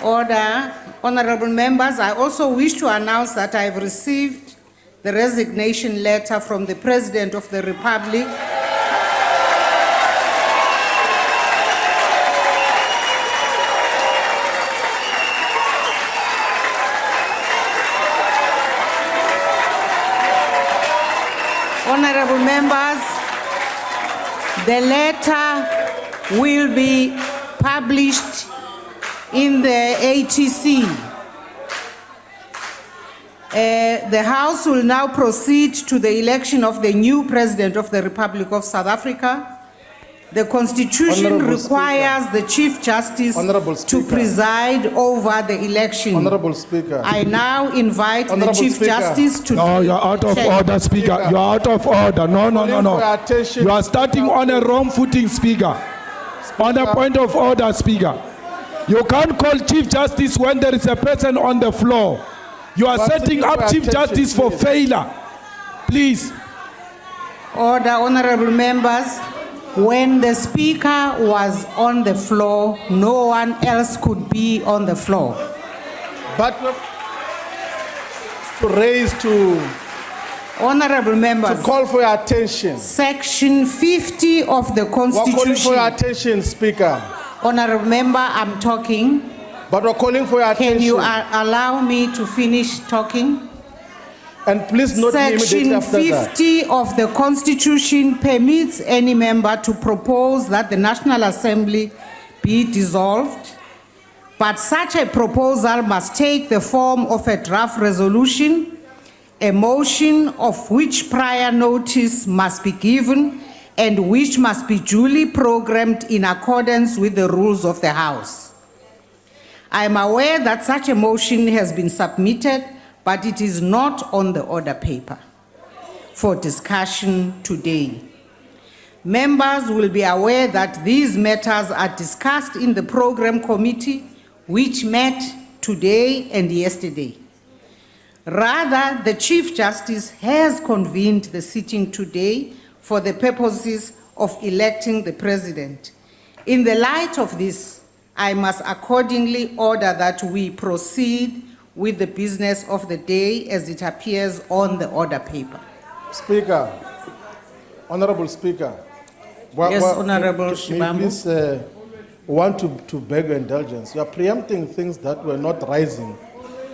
Order. Honorable members, I also wish to announce that I have received the resignation letter from the President of the Republic Honorable members, the letter will be published in the ATC. The House will now proceed to the election of the new President of the Republic of South Africa. The Constitution requires the Chief Justice to preside over the election. Honorable Speaker. I now invite the Chief Justice to... No, you're out of order, Speaker. You're out of order. No. You are starting on a wrong footing, Speaker. On a point of order, Speaker. You can't call Chief Justice when there is a person on the floor. You are setting up Chief Justice for failure. Please. Order, honorable members. When the Speaker was on the floor, no one else could be on the floor. But to raise to... Honorable members. To call for your attention. Section 50 of the Constitution. We're calling for your attention, Speaker. Honorable member, I'm talking. But we're calling for your attention. Can you allow me to finish talking? And please note me immediately after that. Section 50 of the Constitution permits any member to propose that the National Assembly be dissolved, but such a proposal must take the form of a draft resolution, a motion of which prior notice must be given and which must be duly programmed in accordance with the rules of the House. I am aware that such a motion has been submitted, but it is not on the order paper for discussion today. Members will be aware that these matters are discussed in the program committee, which met today and yesterday. Rather, the Chief Justice has convened the sitting today for the purposes of electing the President. In the light of this, I must accordingly order that we proceed with the business of the day as it appears on the order paper. Speaker, Honorable Speaker. Yes, Honorable Shibambu. Please want to beg your indulgence. You are preempting things that were not rising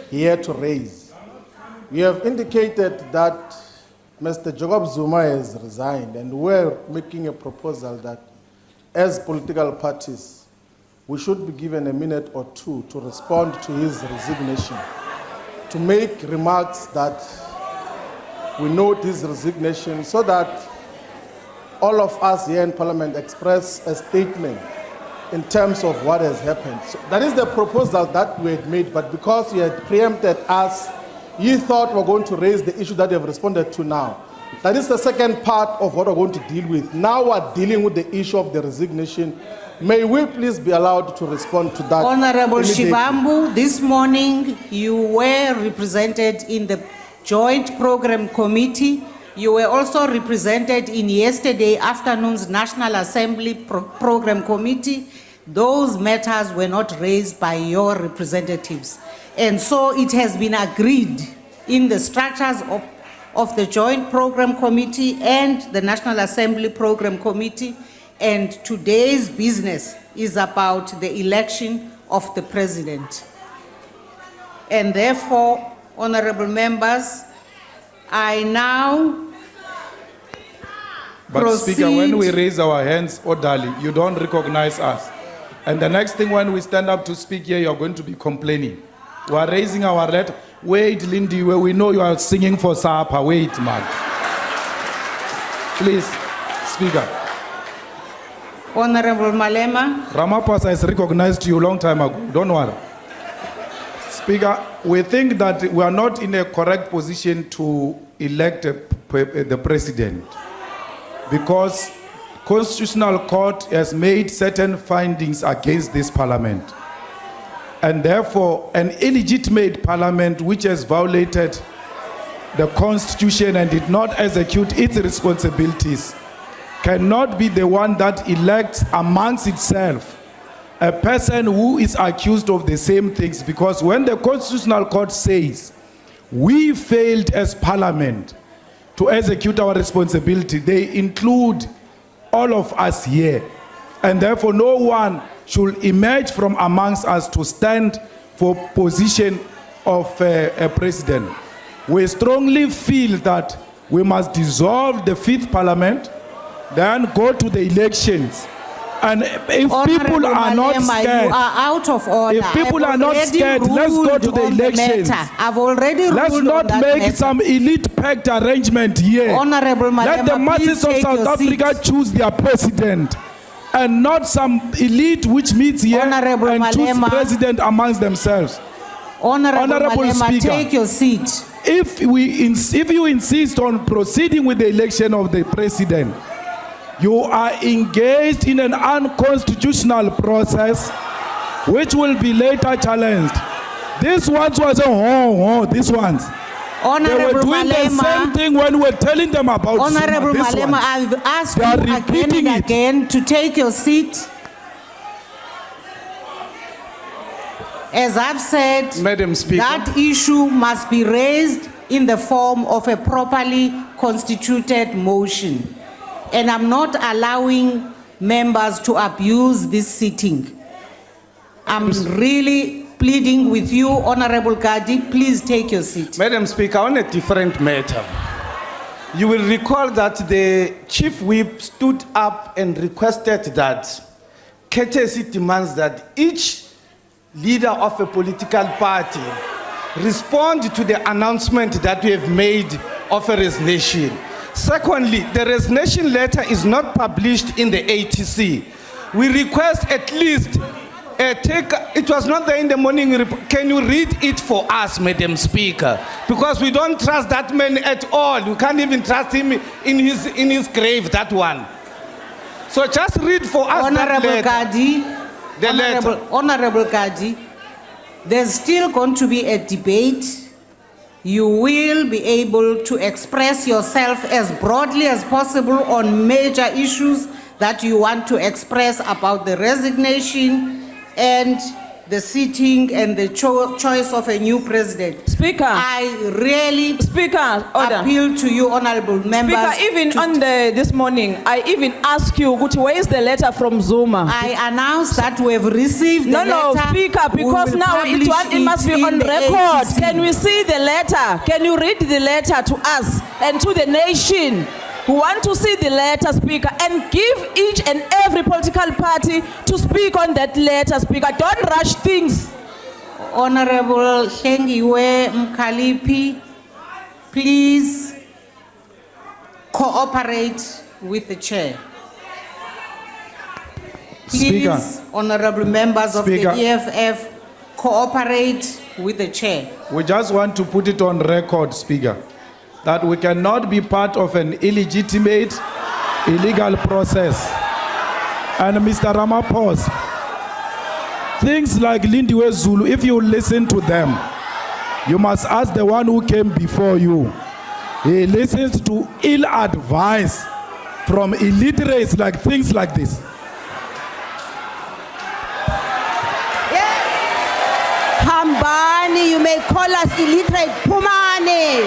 here to raise. You have indicated that Mr. Jacob Zuma has resigned, and we're making a proposal that as political parties, we should be given a minute or two to respond to his resignation, to make remarks that we note his resignation so that all of us here in Parliament express a statement in terms of what has happened. So that is the proposal that we had made, but because you had preempted us, you thought we were going to raise the issue that you have responded to now. That is the second part of what we're going to deal with. Now we're dealing with the issue of the resignation. May we please be allowed to respond to that? Honorable Shibambu, this morning you were represented in the Joint Program Committee. You were also represented in yesterday afternoon's National Assembly Program Committee. Those matters were not raised by your representatives. And so it has been agreed in the structures of the Joint Program Committee and the National Assembly Program Committee. And today's business is about the election of the President. And therefore, honorable members, I now proceed. Speaker, when we raise our hands orderly, you don't recognize us. And the next thing, when we stand up to speak here, you're going to be complaining. We are raising our letter. Wait, Lindy, where we know you are singing for Sapa. Wait, man. Please, Speaker. Honorable Malema. Ramaphosa has recognized you a long time ago. Don't worry. Speaker, we think that we are not in a correct position to elect the President because Constitutional Court has made certain findings against this Parliament. And therefore, an illegitimate Parliament which has violated the Constitution and did not execute its responsibilities cannot be the one that elects amongst itself a person who is accused of the same things, because when the Constitutional Court says we failed as Parliament to execute our responsibility, they include all of us here. And therefore, no one should emerge from amongst us to stand for position of a president. We strongly feel that we must dissolve the 5th Parliament, then go to the elections. And if people are not scared, you are out of order. If people are not scared, let's go to the elections. I've already ruled Let's on not that make matter. some elite-packed arrangement here. Honorable Let the Malema, masses please of take South your Africa seat. choose their president, and not some elite which meets here Honorable and choose Malema. president amongst themselves. Honorable Honorable Malema, Speaker. take your seat. If you insist on proceeding with the election of the president, you are engaged in an unconstitutional process which will be later challenged. This ones was these ones. They Honorable were doing the same Malema, thing when we were telling them about Honorable Zuma, this Malema, one. I've asked They you are again repeating and it. again to take your seat. As I've said, Madam Speaker. that issue must be raised in the form of a properly constituted motion. And I'm not allowing members to abuse this sitting. I'm really pleading with you, Honorable Gadi, please take your seat. Madam Speaker, on a different matter, you will recall that the Chief Whip stood up and requested that courtesy demands that each leader of a political party respond to the announcement that we have made of a resignation. Secondly, the resignation letter is not published in the ATC. We request at least it was not there in the morning report. Can you read it for us, Madam Speaker? Because we don't trust that man at all. We can't even trust him in his grave, that one. So just read for us Honorable that letter. Gadi, The letter. Honorable Gadi, there's still going to be a debate. You will be able to express yourself as broadly as possible on major issues that you want to express about the resignation and the sitting and the choice of a new president. Speaker. I really Speaker, order. appeal to you, honorable members. Speaker, even to- on this morning, I even ask you, where is the letter from Zuma? I announced that we have received the No, letter. Speaker, We because will now publish it must be in on the record. ATC. Can we see the letter? Can you read the letter to us and to the nation? We want to see the letter, Speaker, and give each and every political party to speak on that letter, Speaker. Don't rush things. Honorable Hlengiwe Mkalipi, please cooperate with the chair. Speaker. Please, honorable members of Speaker. the EFF, cooperate with the chair. We just want to put it on record, Speaker, that we cannot be part of an illegitimate, illegal process. And Mr. Ramaphosa, things like Lindiwe Zulu, if you listen to them, you must ask the one who came before you. He listens to ill advice from illiterates, like things like this. Hambani, you may call us illiterate. Pumani.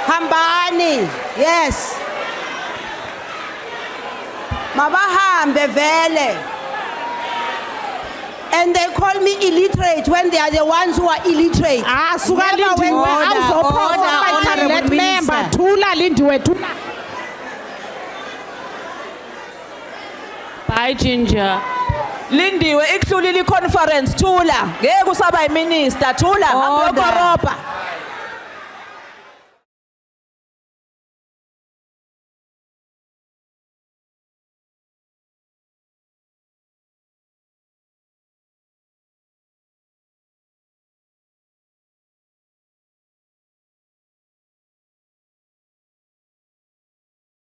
Hambani. Yes. Mabahambe vele. And they call me illiterate when they are the ones who are illiterate. Order, honorable minister. Thula Lindiwe, thula. Bye, Ginger. Lindiwe, ikhulile conference, Tula. Ngeke usaba minister, Tula. Order. Ngiyokoropa.